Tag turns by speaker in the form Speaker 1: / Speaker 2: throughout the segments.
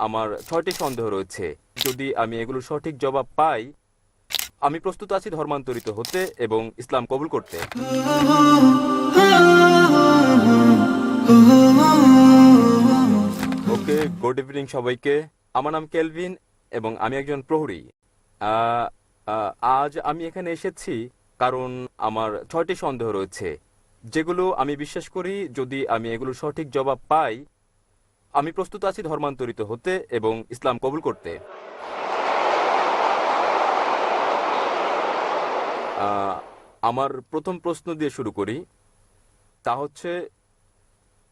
Speaker 1: আমার 6টি সন্দেহ রয়েছে। যদি আমি এগুলোর সঠিক জবাব পাই, আমি প্রস্তুত আছি ধর্মান্তরিত হতে এবং ইসলাম কবুল করতে। ওকে, গুড ইভিনিং সবাইকে। আমার নাম কেলভিন এবং আমি একজন প্রহরী। আহ, আজ আমি এখানে এসেছি কারণ আমার 6টি সন্দেহ রয়েছে, যেগুলো আমি বিশ্বাস করি যদি আমি এগুলোর সঠিক জবাব পাই, আমি প্রস্তুত আছি ধর্মান্তরিত হতে এবং ইসলাম কবুল করতে। আহ, আমার প্রথম প্রশ্ন দিয়ে শুরু করি। তা হচ্ছে,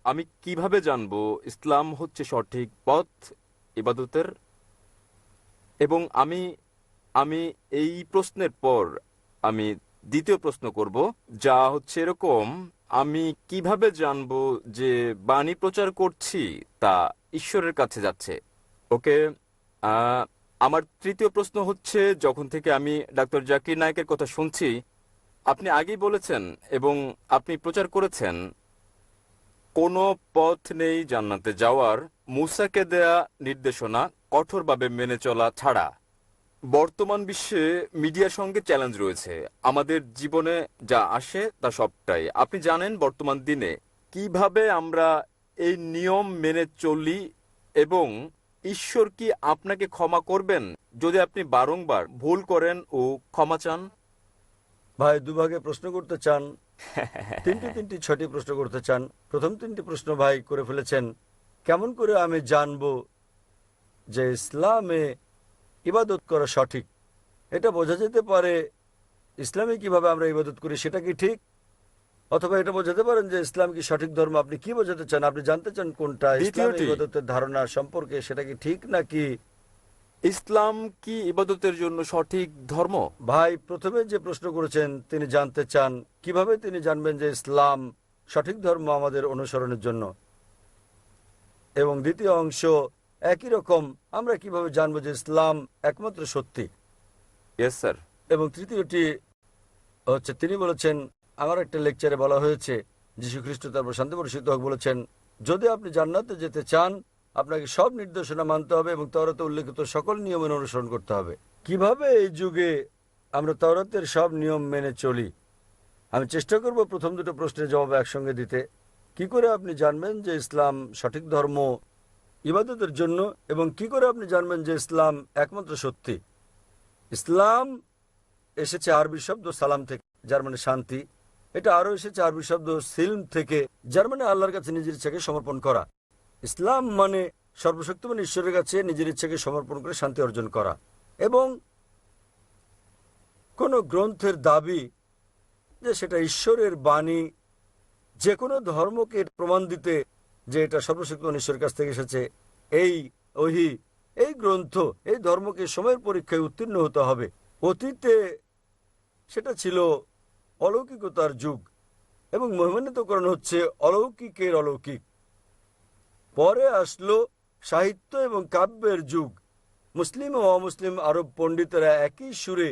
Speaker 1: আমি কিভাবে জানবো ইসলাম হচ্ছে সঠিক পথ ইবাদতের? এবং আমি আমি এই প্রশ্নের পর আমি দ্বিতীয় প্রশ্ন করব, যা হচ্ছে এরকম: আমি কিভাবে জানবো যে বাণী প্রচার করছি তা ঈশ্বরের কাছে যাচ্ছে? ওকে, আহ, আমার তৃতীয় প্রশ্ন হচ্ছে, যখন থেকে আমি ডাক্তার জাকির নায়েকের কথা শুনছি, আপনি আগেই বলেছেন এবং আপনি প্রচার করেছেন, কোনো পথ নেই জান্নাতে যাওয়ার মুসাকে দেয়া নির্দেশনা কঠোরভাবে মেনে চলা ছাড়া। বর্তমান বিশ্বে মিডিয়ার সঙ্গে চ্যালেঞ্জ রয়েছে। আমাদের জীবনে যা আসে তা সবটাই আপনি জানেন। বর্তমান দিনে কিভাবে আমরা এই নিয়ম মেনে চলি এবং ঈশ্বর কি আপনাকে ক্ষমা করবেন যদি আপনি বারংবার ভুল করেন ও ক্ষমা চান?
Speaker 2: ভাই দুভাগে প্রশ্ন করতে চান, তিনটি 6টি প্রশ্ন করতে চান। প্রথম 3টি প্রশ্ন ভাই করে ফেলেছেন। কেমন করে আমি জানবো যে ইসলামে ইবাদত করা সঠিক? এটা বোঝা যেতে পারে ইসলামে কিভাবে আমরা ইবাদত করি সেটা কি ঠিক, অথবা এটা বোঝাতে পারেন যে ইসলাম কি সঠিক ধর্ম। আপনি কি বোঝাতে চান? আপনি জানতে চান কোনটা ইসলাম
Speaker 1: দ্বিতীয়টি,
Speaker 2: ইবাদতের ধারণা সম্পর্কে, সেটা কি ঠিক নাকি?
Speaker 1: ইসলাম কি ইবাদতের জন্য সঠিক ধর্ম?
Speaker 2: ভাই প্রথমে যে প্রশ্ন করেছেন তিনি জানতে চান কিভাবে তিনি জানবেন যে ইসলাম সঠিক ধর্ম আমাদের অনুসরণের জন্য, এবং দ্বিতীয় অংশ একই রকম, আমরা কিভাবে জানবো যে ইসলাম একমাত্র সত্যি।
Speaker 1: Yes sir.
Speaker 2: এবং তৃতীয়টি হচ্ছে, তিনি বলেছেন, আমার একটা লেকচারে বলা হয়েছে, যীশু খ্রিস্ট তারপর শান্তি বর্ষিত হোক বলেছেন, যদি আপনি জান্নাতে যেতে চান আপনাকে সব নির্দেশনা মানতে হবে এবং তাওরাতে উল্লেখিত সকল নিয়মের অনুসরণ করতে হবে। কিভাবে এই যুগে আমরা তাওরাতের সব নিয়ম মেনে চলি? আমি চেষ্টা করব প্রথম দুটো প্রশ্নের জবাব একসঙ্গে দিতে। কি করে আপনি জানবেন যে ইসলাম সঠিক ধর্ম ইবাদতের জন্য, এবং কি করে আপনি জানবেন যে ইসলাম একমাত্র সত্যি? ইসলাম এসেছে আরবি শব্দ সালাম থেকে, যার মানে শান্তি। এটা আরও এসেছে আরবি শব্দ সিলম থেকে, যার মানে আল্লাহর কাছে নিজের ইচ্ছাকে সমর্পণ করা। ইসলাম মানে সর্বশক্তিমান ঈশ্বরের কাছে নিজের ইচ্ছাকে সমর্পণ করে শান্তি অর্জন করা। এবং কোনো গ্রন্থের দাবি যে সেটা ঈশ্বরের বাণী, যে কোনো ধর্মকে প্রমাণ দিতে যে এটা সর্বশক্তিমান ঈশ্বরের কাছ থেকে এসেছে, এই ওহী, এই গ্রন্থ, এই ধর্মকে সময়ের পরীক্ষায় উত্তীর্ণ হতে হবে। অতীতে সেটা ছিল অলৌকিকতার যুগ এবং মহিমান্বিতকরণ হচ্ছে অলৌকিকের অলৌকিক। পরে আসলো সাহিত্য এবং কাব্যের যুগ। মুসলিম ও অমুসলিম আরব পণ্ডিতেরা একই সুরে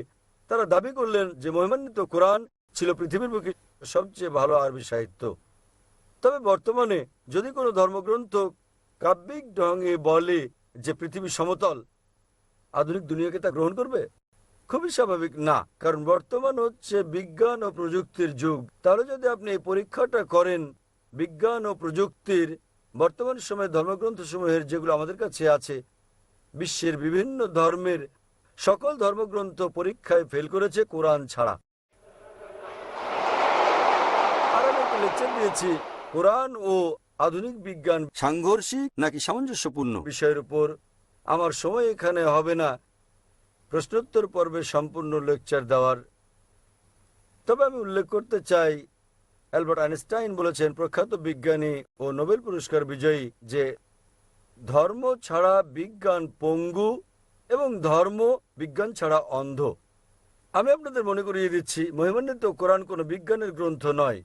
Speaker 2: তারা দাবি করলেন যে মহিমান্বিত কোরআন ছিল পৃথিবীর বুকে সবচেয়ে ভালো আরবি সাহিত্য। তবে বর্তমানে যদি কোনো ধর্মগ্রন্থ কাব্যিক ঢঙে বলে যে পৃথিবী সমতল, আধুনিক দুনিয়াকে তা গ্রহণ করবে? খুবই স্বাভাবিক না, কারণ বর্তমান হচ্ছে বিজ্ঞান ও প্রযুক্তির যুগ। তাহলে যদি আপনি এই পরীক্ষাটা করেন বিজ্ঞান ও প্রযুক্তির, বর্তমান সময়ে ধর্মগ্রন্থসমূহের যেগুলো আমাদের কাছে আছে, বিশ্বের বিভিন্ন ধর্মের সকল ধর্মগ্রন্থ পরীক্ষায় ফেল করেছে কোরআন ছাড়া। আর আমি একটা লেকচার দিয়েছি কোরআন ও আধুনিক বিজ্ঞান সাংঘর্ষিক নাকি সামঞ্জস্যপূর্ণ বিষয়ের উপর। আমার সময় এখানে হবে না প্রশ্নোত্তর পর্বে সম্পূর্ণ লেকচার দেওয়ার, তবে আমি উল্লেখ করতে চাই অ্যালবার্ট আইনস্টাইন বলেছেন, প্রখ্যাত বিজ্ঞানী ও নোবেল পুরস্কার বিজয়ী, যে ধর্ম ছাড়া বিজ্ঞান পঙ্গু এবং ধর্ম বিজ্ঞান ছাড়া অন্ধ। আমি আপনাদের মনে করিয়ে দিচ্ছি, মহিমান্বিত কোরআন কোনো বিজ্ঞানের গ্রন্থ নয়,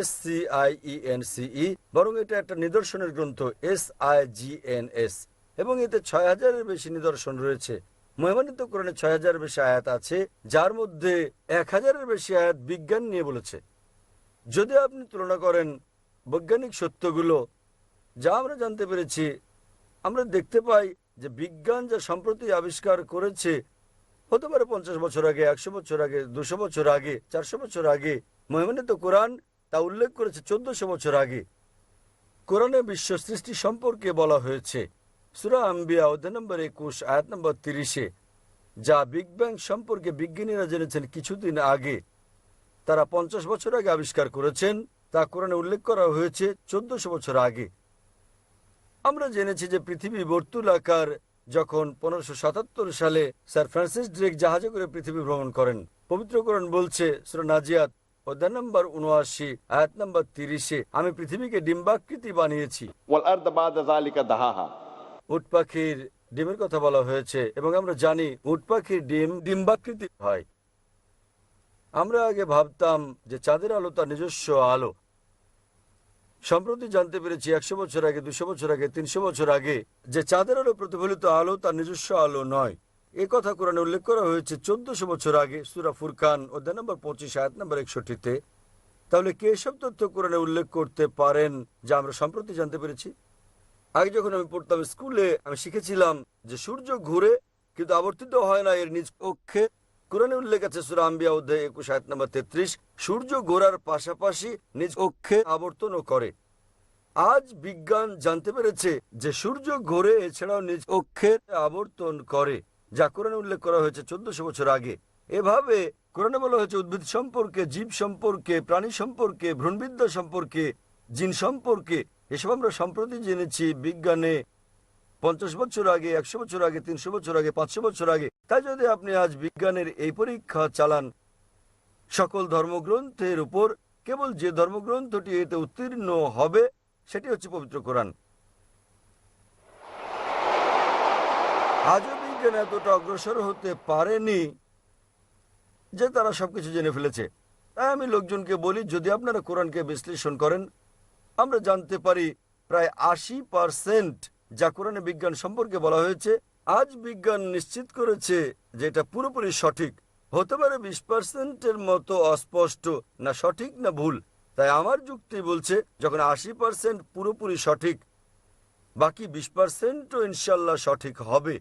Speaker 2: SCIENCE, বরং এটা একটা নিদর্শনের গ্রন্থ, SIGNS, এবং এতে ৬,০০০-এর বেশি নিদর্শন রয়েছে। মহিমান্বিত কোরআনে ৬,০০০-এর বেশি আয়াত আছে, যার মধ্যে ১,০০০-এর বেশি আয়াত বিজ্ঞান নিয়ে বলেছে। যদি আপনি তুলনা করেন বৈজ্ঞানিক সত্যগুলো যা আমরা জানতে পেরেছি, আমরা দেখতে পাই যে বিজ্ঞান যা সম্প্রতি আবিষ্কার করেছে, হতে পারে 50 বছর আগে, 100 বছর আগে, 200 বছর আগে, 400 বছর আগে, মহিমান্বিত কোরআন তা উল্লেখ করেছে 1400 বছর আগে। কোরআনে বিশ্ব সৃষ্টি সম্পর্কে বলা হয়েছে সূরা আম্বিয়া অধ্যায় নম্বর 21 আয়াত নম্বর 30-এ, যা বিগ ব্যাং সম্পর্কে বিজ্ঞানীরা জেনেছেন কিছুদিন আগে, তারা 50 বছর আগে আবিষ্কার করেছেন, তা কোরআনে উল্লেখ করা হয়েছে 1400 বছর আগে। আমরা জেনেছি যে পৃথিবী বর্তুলাকার, যখন 1577 সালে স্যার ফ্রান্সিস ড্রেক জাহাজে করে পৃথিবী ভ্রমণ করেন। পবিত্র কোরআন বলছে সূরা নাজিয়াত অধ্যায় নম্বর 79 আয়াত নম্বর 30-এ, আমি পৃথিবীকে ডিম্বাকৃতি বানিয়েছি।
Speaker 3: والأرض بعد ذلك دحاها।
Speaker 2: উট পাখির ডিমের কথা বলা হয়েছে এবং আমরা জানি উট পাখির ডিম ডিম্বাকৃতি হয়। আমরা আগে ভাবতাম যে চাঁদের আলো তার নিজস্ব আলো। সম্প্রতি জানতে পেরেছি 100 বছর আগে, 200 বছর আগে, 300 বছর আগে, যে চাঁদের আলো প্রতিফলিত আলো তার নিজস্ব আলো নয়। এ কথা কোরআনে উল্লেখ করা হয়েছে 1400 বছর আগে সূরা ফুরকান অধ্যায় নম্বর 25 আয়াত নম্বর 61-তে। তাহলে কে সব তথ্য কোরআনে উল্লেখ করতে পারেন যা আমরা সম্প্রতি জানতে পেরেছি? আগে যখন আমি পড়তাম স্কুলে, আমি শিখেছিলাম যে সূর্য ঘুরে কিন্তু আবর্তিত হয় না এর নিজ অক্ষে। কোরআনে উল্লেখ আছে সূরা আম্বিয়া অধ্যায় 21 আয়াত নম্বর 33, সূর্য ঘোরার পাশাপাশি নিজ অক্ষে আবর্তনও করে। আজ বিজ্ঞান জানতে পেরেছে যে সূর্য ঘোরে, এছাড়াও নিজ অক্ষে আবর্তন করে, যা কোরআনে উল্লেখ করা হয়েছে 1400 বছর আগে। এভাবে কোরআনে বলা হয়েছে উদ্ভিদ সম্পর্কে, জীব সম্পর্কে, প্রাণী সম্পর্কে, ভ্রূণবিদ্যা সম্পর্কে, জিন সম্পর্কে। এসব আমরা সম্প্রতি জেনেছি বিজ্ঞানে 50 বছর আগে, 100 বছর আগে, 300 বছর আগে, 500 বছর আগে। তাই যদি আপনি আজ বিজ্ঞানের এই পরীক্ষা চালান সকল ধর্মগ্রন্থের উপর, কেবল যে ধর্মগ্রন্থটি এতে উত্তীর্ণ হবে সেটি হচ্ছে পবিত্র কোরআন। আজও বিজ্ঞান এতটা অগ্রসর হতে পারেনি যে তারা সবকিছু জেনে ফেলেছে। তাই আমি লোকজনকে বলি, যদি আপনারা কোরআনকে বিশ্লেষণ করেন, আমরা জানতে পারি প্রায় 80% যা কোরআনে বিজ্ঞান সম্পর্কে বলা হয়েছে, আজ বিজ্ঞান নিশ্চিত করেছে যে এটা পুরোপুরি সঠিক। হতে পারে 20%-এর মতো অস্পষ্ট, না সঠিক না ভুল। তাই আমার যুক্তি বলছে যখন 80% পুরোপুরি সঠিক, বাকি 20%ও ইনশাল্লাহ সঠিক হবে।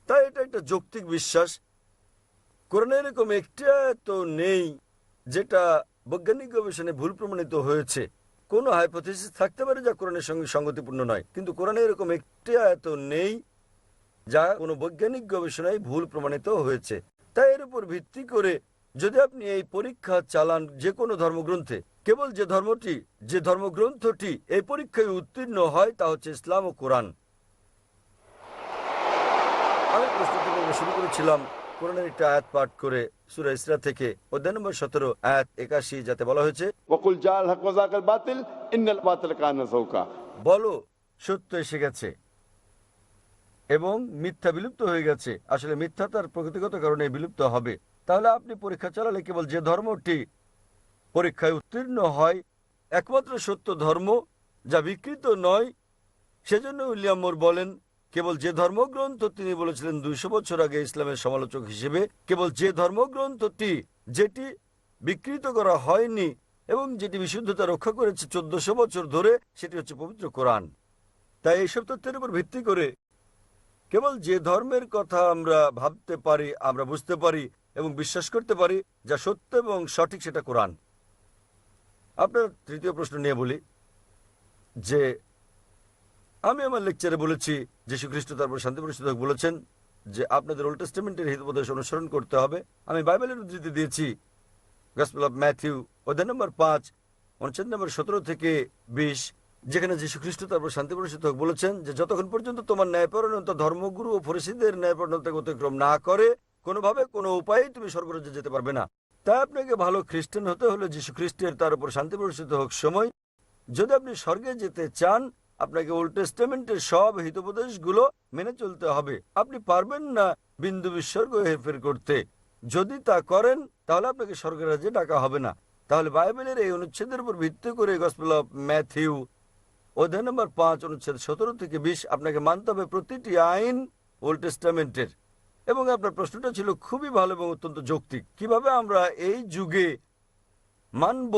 Speaker 2: তাই এটা একটা যৌক্তিক বিশ্বাস। কোরআনে এরকম একটি আয়াত নেই যেটা বৈজ্ঞানিক গবেষণায় ভুল প্রমাণিত হয়েছে। কোনো হাইপোথিসিস থাকতে পারে যা কোরআনের সঙ্গে সঙ্গতিপূর্ণ নয়, কিন্তু কোরআনে এরকম একটি আয়াত নেই যা কোনো বৈজ্ঞানিক গবেষণায় ভুল প্রমাণিত হয়েছে। তাই এর উপর ভিত্তি করে যদি আপনি এই পরীক্ষা চালান যে কোনো ধর্মগ্রন্থে, কেবল যে ধর্মগ্রন্থটি এই পরীক্ষায় উত্তীর্ণ হয় তা হচ্ছে ইসলাম ও কোরআন। আমি প্রস্তুতি পর্ব শুরু করেছিলাম কোরআনের একটা আয়াত পাঠ করে সূরা ইসরা থেকে অধ্যায় নম্বর 17 আয়াত 81, যাতে বলা হয়েছে,
Speaker 3: وقل جاء الحق وزهق الباطل إن الباطل كان زهوقا।
Speaker 2: বলো সত্য এসে গেছে এবং মিথ্যা বিলুপ্ত হয়ে গেছে। আসলে মিথ্যা তার প্রকৃতিগত কারণে বিলুপ্ত হবে। তাহলে আপনি পরীক্ষা চালালে কেবল যে ধর্মটি পরীক্ষায় উত্তীর্ণ হয়, একমাত্র সত্য ধর্ম যা বিকৃত নয়। সেজন্য উইলিয়াম মোর বলেন, কেবল যে ধর্মগ্রন্থ তিনি বলেছিলেন 200 বছর আগে ইসলামের সমালোচক হিসেবে, কেবল যে ধর্মগ্রন্থটি যেটি বিকৃত করা হয়নি এবং যেটি বিশুদ্ধতা রক্ষা করেছে 1400 বছর ধরে, সেটি হচ্ছে পবিত্র কোরআন। তাই এইসব তথ্যের উপর ভিত্তি করে কেবল যে ধর্মের কথা আমরা ভাবতে পারি, আমরা বুঝতে পারি এবং বিশ্বাস করতে পারি যা সত্য এবং সঠিক, সেটা কোরআন। আপনার তৃতীয় প্রশ্ন নিয়ে বলি যে আমি আমার লেকচারে বলেছি যীশু খ্রিস্ট তারপর শান্তি প্রতিষ্ঠিত বলেছেন যে আপনাদের ওল্ড টেস্টামেন্টের হিতোপদেশ অনুসরণ করতে হবে। আমি বাইবেলের উদ্ধৃতি দিয়েছি গসপেল অফ ম্যাথিউ অধ্যায় নম্বর 5 অনুচ্ছেদ নম্বর 17 থেকে 20, যেখানে যীশু খ্রিস্ট তারপর শান্তি প্রতিষ্ঠিত বলেছেন যে যতক্ষণ পর্যন্ত তোমার ন্যায়পরায়ণতা ধর্মগুরু ও ফরিসীদের ন্যায়পরায়ণতাকে অতিক্রম না করে, কোনোভাবে কোনো উপায়েই তুমি স্বর্গরাজ্যে যেতে পারবে না। তাই আপনাকে ভালো খ্রিস্টান হতে হলে যীশু খ্রিস্টের তার উপর শান্তি প্রতিষ্ঠিত হোক সময়, যদি আপনি স্বর্গে যেতে চান, আপনাকে ওল্ড টেস্টামেন্টের সব হিতোপদেশগুলো মেনে চলতে হবে। আপনি পারবেন না বিন্দু বিসর্গ হেরফের করতে। যদি তা করেন তাহলে আপনাকে স্বর্গের রাজ্যে ডাকা হবে না। তাহলে বাইবেলের এই অনুচ্ছেদের উপর ভিত্তি করে গসপেল অফ ম্যাথিউ অধ্যায় নম্বর 5 অনুচ্ছেদ 17 থেকে 20 আপনাকে মানতে হবে প্রতিটি আইন ওল্ড টেস্টামেন্টের। এবং আপনার প্রশ্নটা ছিল খুবই ভালো এবং অত্যন্ত যৌক্তিক। কিভাবে আমরা এই যুগে মানব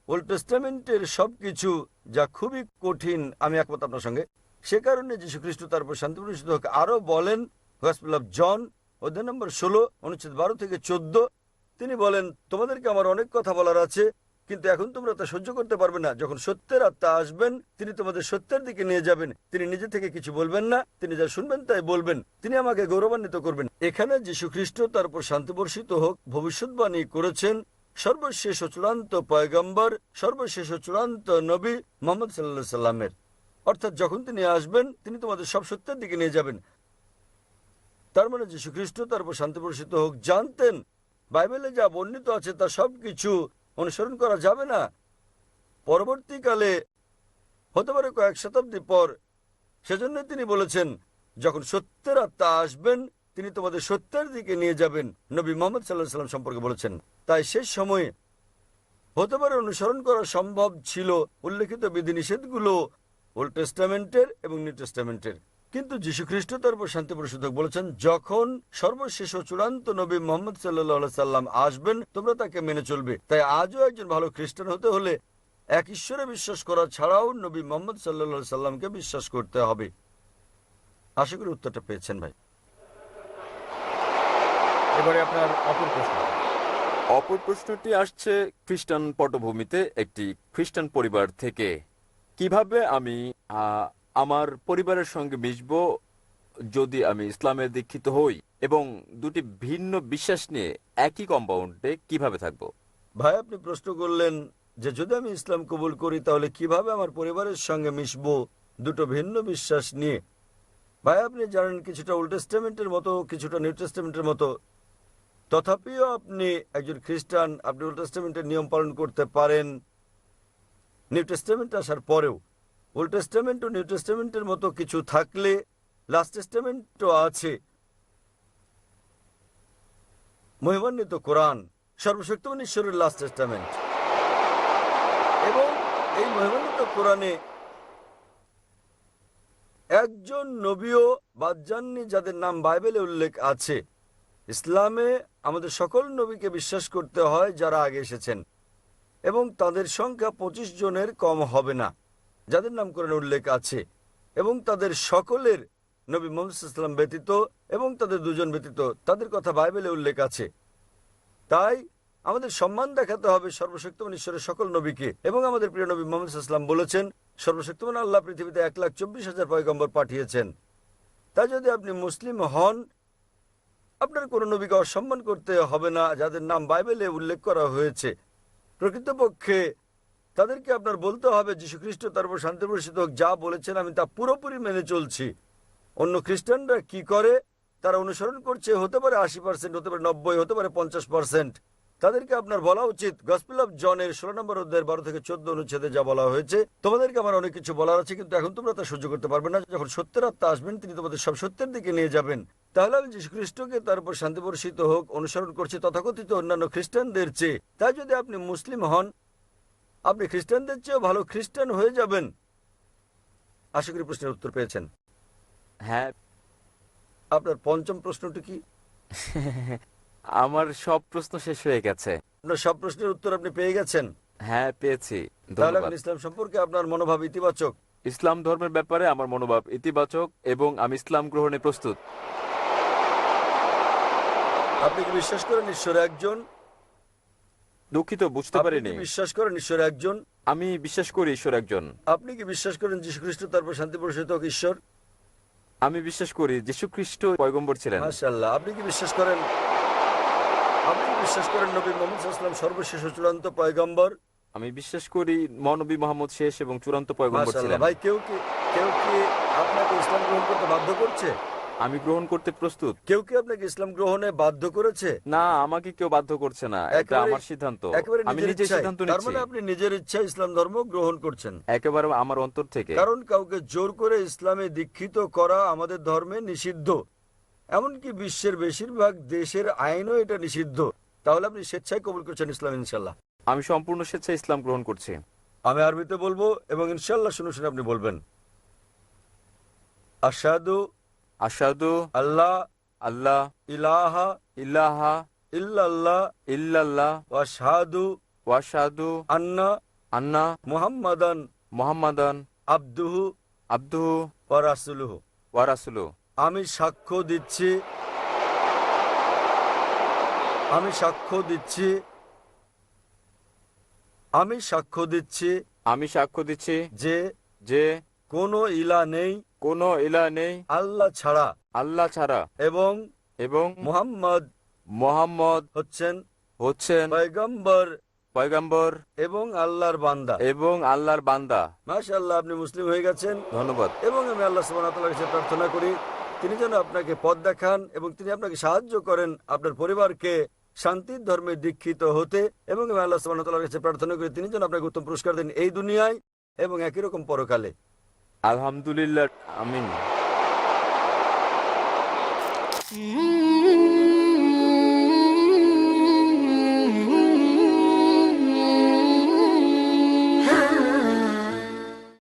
Speaker 2: ওল্ড টেস্টামেন্টের সবকিছু, যা খুবই কঠিন। আমি একমত আপনার সঙ্গে। সে কারণে যীশু খ্রিস্ট তারপর শান্তি বর্ষিত হোক আরো বলেন, গসপেল অফ জন অধ্যায় নম্বর 16 অনুচ্ছেদ 12 থেকে 14, তিনি বলেন, তোমাদেরকে আমার অনেক কথা বলার আছে, কিন্তু এখন তোমরা তা সহ্য করতে পারবে না। যখন সত্যের আত্মা আসবেন, তিনি তোমাদের সত্যের দিকে নিয়ে যাবেন। তিনি নিজে থেকে কিছু বলবেন না, তিনি যা শুনবেন তাই বলবেন। তিনি আমাকে গৌরবান্বিত করবেন। এখানে যীশু খ্রিস্ট তার উপর শান্তি বর্ষিত হোক ভবিষ্যৎবাণী করেছেন সর্বশেষ ও চূড়ান্ত পয়গম্বর, সর্বশেষ ও চূড়ান্ত নবী মুহাম্মদ সাল্লাল্লাহু আলাইহি সাল্লামের। অর্থাৎ যখন তিনি আসবেন, তিনি তোমাদের সব সত্যের দিকে নিয়ে যাবেন। তার মানে যীশু খ্রিস্ট তার উপর শান্তি বর্ষিত হোক জানতেন বাইবেলে যা বর্ণিত আছে তা সবকিছু অনুসরণ করা যাবে না। পরবর্তীকালে হতে পারে কয়েক শতাব্দী পর, সেজন্য তিনি বলেছেন যখন সত্যের আত্মা আসবেন, তিনি তোমাদের সত্যের দিকে নিয়ে যাবেন। নবী মুহাম্মদ সাল্লাল্লাহু আলাইহি সাল্লাম সম্পর্কে বলেছেন। তাই শেষ সময়ে হতে পারে অনুসরণ করা সম্ভব ছিল উল্লেখিত বিধিনিষেধগুলো ওল্ড টেস্টামেন্টের এবং নিউ টেস্টামেন্টের, কিন্তু যীশু খ্রিস্ট তার উপর শান্তি বর্ষিত হোক বলেছেন যখন সর্বশেষ ও চূড়ান্ত নবী মুহাম্মদ সাল্লাল্লাহু আলাইহি সাল্লাম আসবেন, তোমরা তাকে মেনে চলবে। তাই আজও একজন ভালো খ্রিস্টান হতে হলে এক ঈশ্বরে বিশ্বাস করা ছাড়াও নবী মুহাম্মদ সাল্লাল্লাহু আলাইহি সাল্লামকে বিশ্বাস করতে হবে। আশা করি উত্তরটা পেয়েছেন ভাই।
Speaker 4: এবারে আপনার অপর প্রশ্ন।
Speaker 1: অপর প্রশ্নটি আসছে খ্রিস্টান পটভূমিতে একটি খ্রিস্টান পরিবার থেকে। কিভাবে আমি আমার পরিবারের সঙ্গে মিশব যদি আমি ইসলামে দীক্ষিত হই, এবং দুটি ভিন্ন বিশ্বাস নিয়ে একই কম্পাউন্ডে কিভাবে থাকবো?
Speaker 2: ভাই আপনি প্রশ্ন করলেন যে যদি আমি ইসলাম কবুল করি তাহলে কিভাবে আমার পরিবারের সঙ্গে মিশবো দুটো ভিন্ন বিশ্বাস নিয়ে। ভাই আপনি জানেন কিছুটা ওল্ড টেস্টামেন্টের মতো, কিছুটা নিউ টেস্টামেন্টের মতো, তথাপিও আপনি একজন খ্রিস্টান, আপনি ওল্ড টেস্টামেন্টের নিয়ম পালন করতে পারেন নিউ টেস্টামেন্ট আসার পরেও। ওল্ড টেস্টামেন্ট ও নিউ টেস্টামেন্টের মতো কিছু থাকলে লাস্ট টেস্টামেন্টও আছে। মহিমান্বিত কোরআন সর্বশক্তিমান ঈশ্বরের লাস্ট টেস্টামেন্ট, এবং এই মহিমান্বিত কোরআনে একজন নবীও বাদ যাননি যাদের নাম বাইবেলে উল্লেখ আছে। ইসলামে আমাদের সকল নবীকে বিশ্বাস করতে হয় যারা আগে এসেছেন, এবং তাদের সংখ্যা 25 জনের কম হবে না যাদের নাম কোরআনে উল্লেখ আছে, এবং তাদের সকলের নবী মুহাম্মদ সাল্লাল্লাহু আলাইহি ওয়াসাল্লাম ব্যতীত এবং তাদের দুজন ব্যতীত তাদের কথা বাইবেলে উল্লেখ আছে। তাই আমাদের সম্মান দেখাতে হবে সর্বশক্তিমান ঈশ্বরের সকল নবীকে, এবং আমাদের প্রিয় নবী মুহাম্মদ সাল্লাল্লাহু আলাইহি ওয়াসাল্লাম বলেছেন সর্বশক্তিমান আল্লাহ পৃথিবীতে 1,24,000 পয়গম্বর পাঠিয়েছেন। তাই যদি আপনি মুসলিম হন, আপনার কোনো নবীকে অসম্মান করতে হবে না যাদের নাম বাইবেলে উল্লেখ করা হয়েছে। প্রকৃতপক্ষে তাদেরকে আপনার বলতে হবে যীশু খ্রিস্ট তার উপর শান্তি বর্ষিত হোক যা বলেছেন আমি তা পুরোপুরি মেনে চলছি। অন্য খ্রিস্টানরা কি করে তারা অনুসরণ করছে, হতে পারে 80%, হতে পারে 90, হতে পারে 50%। তাদেরকে আপনার বলা উচিত গসপেল অফ জনের 16 নম্বর অধ্যায়ের 12 থেকে 14 অনুচ্ছেদে যা বলা হয়েছে, তোমাদেরকে আমার অনেক কিছু বলার আছে, কিন্তু এখন তোমরা তা সহ্য করতে পারবে না। যখন সত্যের আত্মা আসবেন, তিনি তোমাদের সব সত্যের দিকে নিয়ে যাবেন। তাহলে আমি যীশু খ্রিস্টকে তার উপর শান্তি বর্ষিত হোক অনুসরণ করছি তথাকথিত অন্যান্য খ্রিস্টানদের চেয়ে। তাই যদি আপনি মুসলিম হন, আপনি খ্রিস্টানদের চেয়েও ভালো খ্রিস্টান হয়ে যাবেন। আশা করি প্রশ্নের উত্তর পেয়েছেন।
Speaker 1: হ্যাঁ।
Speaker 2: আপনার পঞ্চম প্রশ্নটি কি?
Speaker 1: আমার সব প্রশ্ন শেষ হয়ে গেছে।
Speaker 2: আপনার সব প্রশ্নের উত্তর আপনি পেয়ে গেছেন?
Speaker 1: হ্যাঁ, পেয়েছি।
Speaker 2: তাহলে
Speaker 1: ধন্যবাদ।
Speaker 2: এখন ইসলাম সম্পর্কে আপনার মনোভাব ইতিবাচক?
Speaker 1: ইসলাম ধর্মের ব্যাপারে আমার মনোভাব ইতিবাচক এবং আমি ইসলাম গ্রহণে প্রস্তুত।
Speaker 2: আপনি কি বিশ্বাস করেন ঈশ্বর একজন?
Speaker 1: দুঃখিত, বুঝতে
Speaker 2: আপনি
Speaker 1: পারিনি।
Speaker 2: কি বিশ্বাস করেন ঈশ্বর একজন?
Speaker 1: আমি বিশ্বাস করি ঈশ্বর একজন।
Speaker 2: আপনি কি বিশ্বাস করেন যীশু খ্রিস্ট তার উপর শান্তি বর্ষিত হোক ঈশ্বর?
Speaker 1: আমি বিশ্বাস করি যীশু খ্রিস্ট পয়গম্বর ছিলেন।
Speaker 2: মাশাআল্লাহ। আপনি কি বিশ্বাস করেন নবী মুহাম্মদ সাল্লাল্লাহু আলাইহি ওয়াসাল্লাম সর্বশেষ ও চূড়ান্ত পয়গম্বর?
Speaker 1: আমি বিশ্বাস করি মহানবী মুহাম্মদ শেষ এবং চূড়ান্ত পয়গম্বর
Speaker 2: মাশাআল্লাহ।
Speaker 1: ছিলেন।
Speaker 2: ভাই কেউ কি আপনাকে ইসলাম গ্রহণ করতে বাধ্য করছে?
Speaker 1: আমি গ্রহণ করতে প্রস্তুত।
Speaker 2: কেউ কি আপনাকে ইসলাম গ্রহণে বাধ্য করেছে?
Speaker 1: না, আমাকে কেউ বাধ্য করছে না, এটা আমার সিদ্ধান্ত। আমি নিজে সিদ্ধান্ত
Speaker 2: তার
Speaker 1: নিচ্ছি।
Speaker 2: মানে আপনি নিজের ইচ্ছায় ইসলাম ধর্ম গ্রহণ করছেন?
Speaker 1: একেবারে আমার অন্তর থেকে।
Speaker 2: কারণ কাউকে জোর করে ইসলামে দীক্ষিত করা আমাদের ধর্মে নিষিদ্ধ, এমনকি বিশ্বের বেশিরভাগ দেশের আইনও এটা নিষিদ্ধ। তাহলে আপনি স্বেচ্ছায় কবুল করছেন ইসলাম ইনশাল্লাহ?
Speaker 1: আমি সম্পূর্ণ স্বেচ্ছায় ইসলাম গ্রহণ করছি।
Speaker 2: আমি আরবিতে বলবো এবং ইনশাল্লাহ শুনে শুনে আপনি বলবেন। আশহাদু
Speaker 1: আশহাদু
Speaker 2: আল্লাহ
Speaker 1: আল্লাহ
Speaker 2: ইলাহা
Speaker 1: ইল্লাহা
Speaker 2: ইল্লাল্লাহ
Speaker 1: ইল্লাল্লাহ
Speaker 2: ওয়া আশহাদু
Speaker 1: ওয়া আশহাদু
Speaker 2: আন্না
Speaker 1: আন্না
Speaker 2: মুহাম্মাদান
Speaker 1: মুহাম্মাদান
Speaker 2: আবদুহু
Speaker 1: আব্দুহু
Speaker 2: ওয়া রাসূলুহু।
Speaker 1: ওয়া রাসূলুহু।
Speaker 2: আমি সাক্ষ্য দিচ্ছি, আমি সাক্ষ্য দিচ্ছি, আমি সাক্ষ্য দিচ্ছি
Speaker 1: আমি সাক্ষ্য দিচ্ছি
Speaker 2: যে
Speaker 1: যে
Speaker 2: কোনো ইলা নেই
Speaker 1: কোনো ইলাহ নেই
Speaker 2: আল্লাহ ছাড়া,
Speaker 1: আল্লাহ ছাড়া,
Speaker 2: এবং
Speaker 1: এবং
Speaker 2: মুহাম্মদ
Speaker 1: মুহাম্মদ
Speaker 2: হচ্ছেন
Speaker 1: হচ্ছেন
Speaker 2: পয়গম্বর
Speaker 1: পয়গম্বর
Speaker 2: এবং আল্লাহর বান্দা।
Speaker 1: এবং আল্লাহর বান্দা।
Speaker 2: মাশাআল্লাহ, আপনি মুসলিম হয়ে গেছেন।
Speaker 1: ধন্যবাদ।
Speaker 2: এবং আমি আল্লাহ সুবহানাহু ওয়া তাআলার কাছে প্রার্থনা করি তিনি যেন আপনাকে পথ দেখান এবং তিনি আপনাকে সাহায্য করেন আপনার পরিবারকে শান্তির ধর্মে দীক্ষিত হতে। এবং আমি আল্লাহ সুবহানাহু ওয়া তাআলার কাছে প্রার্থনা করি তিনি যেন আপনাকে উত্তম পুরস্কার দেন এই দুনিয়ায় এবং একই রকম পরকালে।
Speaker 1: আলহামদুলিল্লাহ, আমিন।